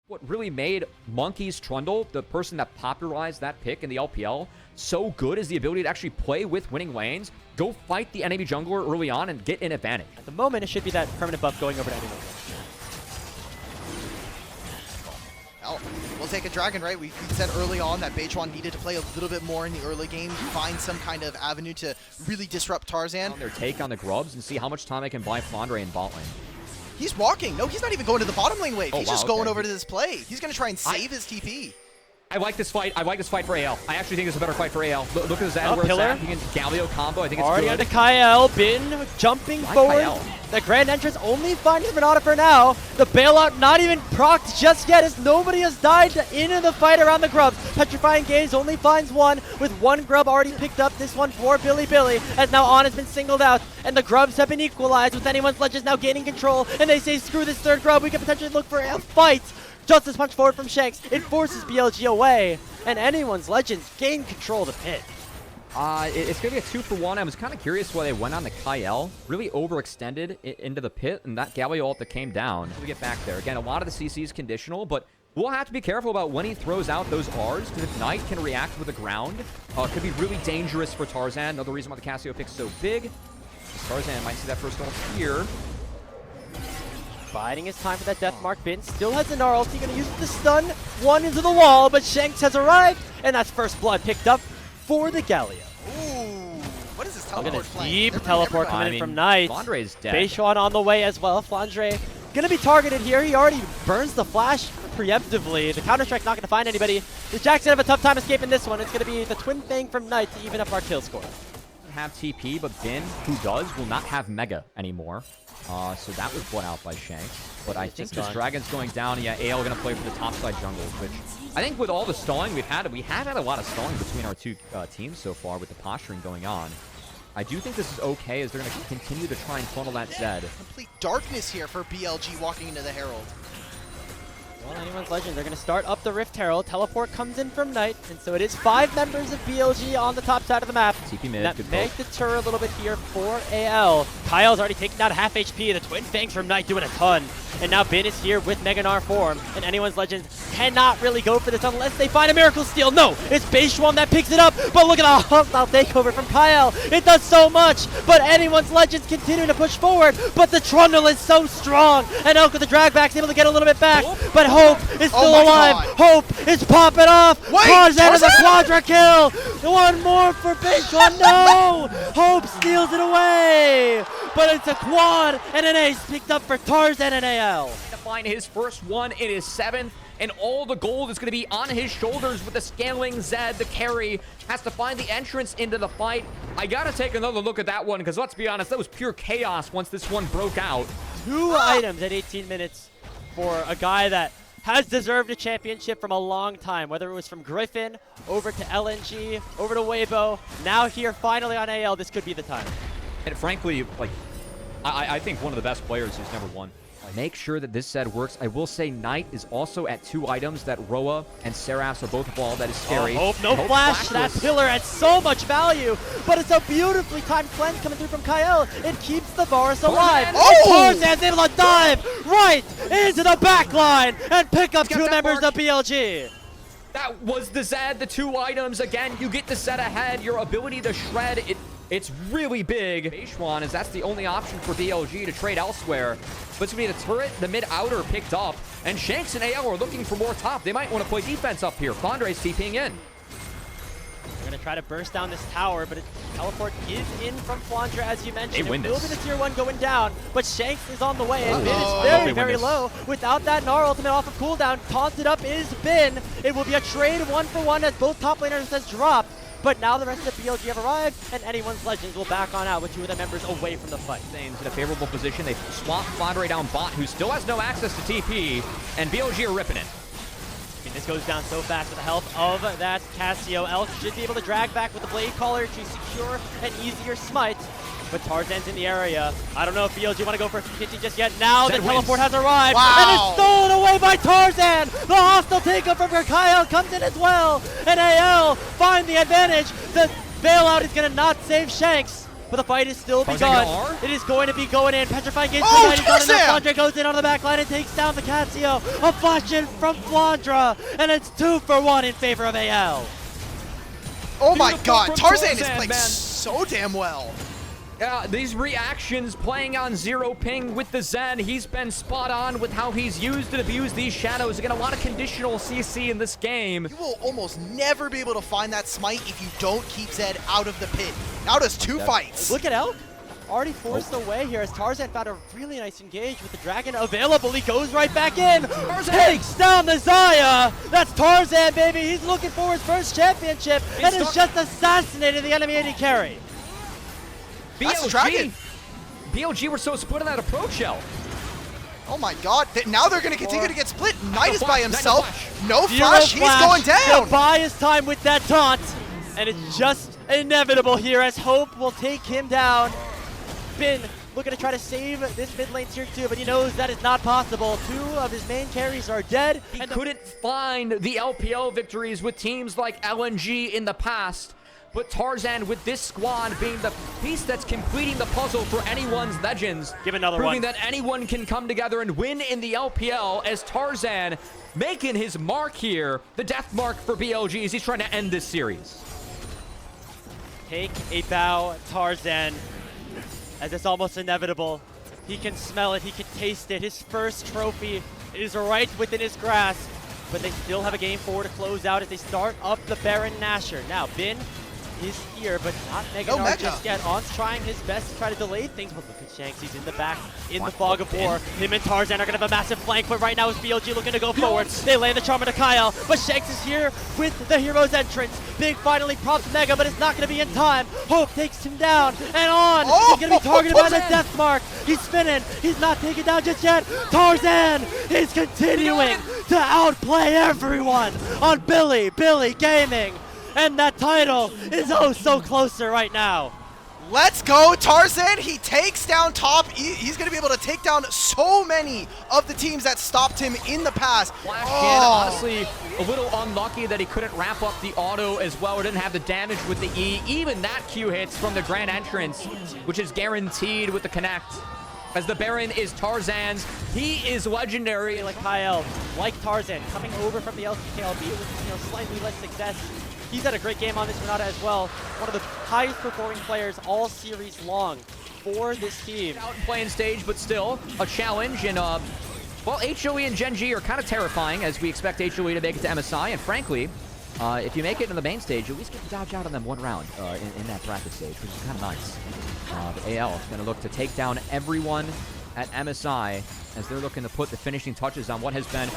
What really made Monkey's Trundle, the person that popularized that pick in the LPL, so good is the ability to actually play with winning lanes, go fight the enemy jungler early on, and get an advantage. At the moment, it should be that permanent buff going over to anyone. Well, we'll take a dragon, right? We said early on that Beijuan needed to play a little bit more in the early game, find some kind of avenue to really disrupt Tarzan. Their take on the grubs and see how much time I can buy Flandre in bot lane. He's walking. No, he's not even going to the bottom lane wave. Oh, He's wow, just going okay. over to this play. He's going to try and save his TP. I like this fight. I like this fight for AL. I actually think it's a better fight for AL. Look at Zed where pillar. it's at. He can Galio combo. I think it's Already good. onto Kyle. Bin jumping forward. Kyle. The grand entrance only finding Renata for now. The bailout not even procced just yet as nobody has died into the fight around the grubs. Petrifying Gaze only finds one with one grub already picked up. This one for Bilibili as now On has been singled out and the grubs have been equalized with anyone's Legends now gaining control and they say screw this third grub. We can potentially look for a fight. Justice punch forward from Shanks. It forces BLG away and anyone's Legends gain control of the pit. It's going to be a 2-for-1. I was kind of curious why they went on the Kyle. Really overextended into the pit, and that Galio ult that came down. We get back there. Again, a lot of the CC is conditional, but we'll have to be careful about when he throws out those Rs, because if Knight can react with the ground, it could be really dangerous for Tarzan. Another reason why the Cassio pick's so big. Tarzan might see that first ult here. Biding his time for that death mark. Bin still has the Gnar ult. He's going to use the stun. One into the wall, but Shanks has arrived, and that's first blood picked up for the Galio. Ooh, what is this Look at teleport this playing? deep They're teleport everybody. coming in from Knight. Flandre's dead. Beijuan on the way as well. Flandre going to be targeted here. He already burns the flash preemptively. The Counter-Strike not going to find anybody. The Jack's going to have a tough time escaping this one. It's going to be the Twin Fang from Knight to even up our kill score. Have TP, but Bin, who does, will not have Mega anymore. So that was brought out by Shanks. But I think this Dragon's going down. And yeah, AL going to play for the topside jungle, which I think with all the stalling we have had a lot of stalling between our two teams so far with the posturing going on. I do think this is okay as they're going to continue to try and funnel that Zed. Complete darkness here for BLG walking into the Herald. Well, anyone's Legends are going to start up the Rift Herald. Teleport comes in from Knight, and so it is 5 members of BLG on the top side of the map. TP mid, that good may deter a little bit here for AL. Kyle's already taken out half HP. The Twin Fangs from Knight doing a ton. And now Bin is here with Mega Gnar form, and anyone's Legends cannot really go for this unless they find a Miracle Steal. No, it's Beijuan that picks it up, but look at the hostile takeover from Kyle. It does so much, but anyone's Legends continue to push forward, but the Trundle is so strong, and Elk with the drag back is able to get a little bit back, but Hope is still alive. God. Hope is popping off. Tarzan with a quadra kill. One more for Beijuan. No, Hope steals it away, but it's a quad and an ace picked up for Tarzan and AL. To find his first one in his 7th, and all the gold is going to be on his shoulders with the scaling Zed. The carry has to find the entrance into the fight. I got to take another look at that one because let's be honest, that was pure chaos once this one broke out. 2 items at 18 minutes for a guy that has deserved a championship from a long time, whether it was from Griffin, over to LNG, over to Weibo, now here finally on AL, this could be the time. And frankly, like, I think one of the best players who's never won. Make sure that this set works. I will say Knight is also at 2 items that Roa and Seraphs are both wall. That is scary. Oh, Hope, no flash. That pillar at so much value, but it's a beautifully timed cleanse coming through from Kyle. It keeps the Varus alive. Tarzan's able to dive right into the back line and pick up 2 members of BLG. That was the Zed, the 2 items. Again, you get the set ahead. Your ability to shred, it's really big. Beijuan is that's the only option for BLG to trade elsewhere. But it's going to be the turret, the mid-outer picked up, and Shanks and AL are looking for more top. They might want to play defense up here. Flandre's TPing in. They're going to try to burst down this tower, but teleport is in from Flandre, as you mentioned. They win it will this. be the tier 1 going down, but Shanks is on the way, and Bin I is hope very, they very win low. Without that Gnar ultimate off of cooldown, taunted up is Bin. It will be a trade 1-for-1 as both top laners has dropped. But now the rest of the BLG have arrived, and anyone's Legends will back on out with 2 of their members away from the fight. Zane's in a favorable position. They swap Flandre down bot, who still has no access to TP, and BLG are ripping it. I mean, this goes down so fast with the help of that Cassio. Elk should be able to drag back with the Blade Caller to secure an easier smite. But Tarzan's in the area. I don't know if BLG want to go for 50 just yet. Now the teleport has arrived, and it's stolen away by Tarzan. The hostile takeover for Kyle comes in as well, and AL find the advantage. The bailout is going to not save Shanks. but the fight is still Tarzan begun. gonna R? It is going to be going in. Petrifying Gaze. Oh, Tarzan! Tarzan! Flandra goes in on the back line and takes down the Casio. A flash in from Flandra, and it's 2 for 1 in favor of AL. Oh my Beautiful god, from Tarzan is Tarzan, playing man. so damn well. These reactions playing on 0 ping with the Zen. He's been spot on with how he's used and abused these shadows. Again, a lot of conditional CC in this game. You will almost never be able to find that smite if you don't keep Zed out of the pit. Now does 2 fights. Look at Elk. Already forced away here as Tarzan found a really nice engage with the Dragon available. He goes right back in. Tarzan! Takes down the Zaya. That's Tarzan, baby. He's looking for his first championship and is just assassinated the enemy AD carry. That's Dragon. BLG were so split on that approach L. Oh my god, now they're going to continue to get split. Knight is by flash, himself. Zero No flash, he's going down. To buy his time with that taunt. And it's just inevitable here as Hope will take him down. Bin looking to try to save this mid lane tier 2, but he knows that is not possible. 2 of his main carries are dead. He couldn't find the LPL victories with teams like LNG in the past. But Tarzan, with this squad being the piece that's completing the puzzle for anyone's legends, Give another proving one. that anyone can come together and win in the LPL, as Tarzan making his mark here, the death mark for BLG as he's trying to end this series. Take a bow, Tarzan, as it's almost inevitable. He can smell it, he can taste it. His first trophy is right within his grasp, but they still have a game 4 to close out as they start up the Baron Nashor. Now, Bin is here, but not Mega No Nard Mega. just yet. On's trying his best to try to delay things, but look at Shanks, he's in the back, in the fog of war. Him and Tarzan are gonna have a massive flank, but right now is BLG looking to go forward. They land the Charmer to Kyle, but Shanks is here with the hero's entrance. Big finally props Mega, but it's not gonna be in time. Hope takes him down, and On he's gonna be targeted by the death mark. He's spinning, he's not taken down just yet. Tarzan is continuing to outplay everyone on Bilibili Gaming. And that title is oh so closer right now. Let's go, Tarzan. He takes down top. He's going to be able to take down so many of the teams that stopped him in the past. Flash in, honestly, a little unlucky that he couldn't wrap up the auto as well, or didn't have the damage with the E. Even that Q hits from the Grand Entrance, which is guaranteed with the connect. As the Baron is Tarzan's, he is legendary. Like Kyle, like Tarzan, coming over from the LCK, albeit with slightly less success. He's had a great game on this Renata as well. One of the highest performing players all series long for this team. Out and playing stage, but still a challenge. And well, HOE and Gen G are kind of terrifying, as we expect HOE to make it to MSI. And frankly, if you make it in the main stage, you at least get to dodge out on them 1 round in that bracket stage, which is kind of nice. The AL is going to look to take down everyone at MSI as they're looking to put the finishing touches on what has been,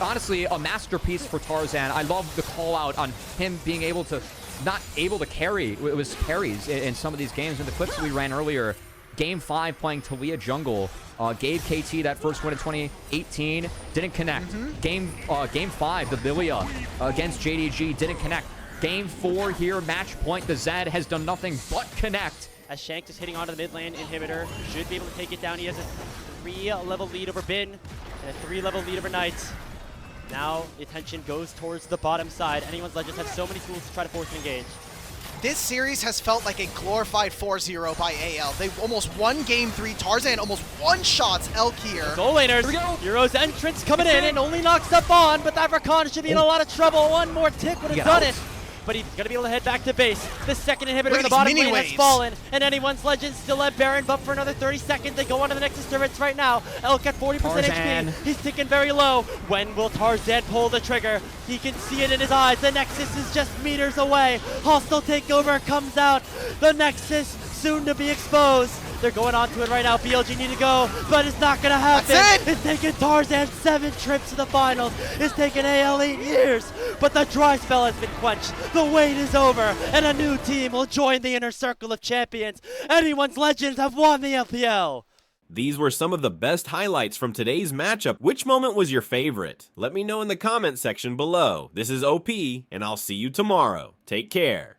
honestly, a masterpiece for Tarzan. I love the call out on him being able to, not able to carry. It was parries in some of these games. In the clips that we ran earlier, Game 5 playing Talia Jungle, gave KT that first win in 2018, didn't connect. Game 5, the Lilia against JDG, didn't connect. Game 4 here, match point, the Zed has done nothing but connect. As Shanks is hitting onto the mid lane inhibitor, should be able to take it down. He has a 3-level lead over Bin and a 3-level lead over Knight. Now the attention goes towards the bottom side. Anyone's Legends have so many tools to try to force an engage. This series has felt like a glorified 4-0 by AL. They almost won Game 3. Tarzan almost one-shots Elk here. Goal laners, Here we go. Hero's entrance coming in and only knocks up On, but that Rakan should be in a lot of trouble. One more tick would have done it. But he's going to be able to head back to base. The second inhibitor in the bottom lane has fallen, and anyone's Legends still at Baron, but for another 30 seconds, they go on to the Nexus turrets right now. Elk at 40% Tarzan. HP. He's ticking very low. When will Tarzan pull the trigger? He can see it in his eyes. The Nexus is just meters away. Hostile takeover comes out. The Nexus soon to be exposed. They're going on to it right now. BLG need to go, but it's not going to happen. That's it. It's taken Tarzan 7 trips to the finals. It's taken AL 8 years, but the dry spell has been quenched. The wait is over, and a new team will join the inner circle of champions. Anyone's Legends have won the LPL. These were some of the best highlights from today's matchup. Which moment was your favorite? Let me know in the comment section below. This is OP, and I'll see you tomorrow. Take care.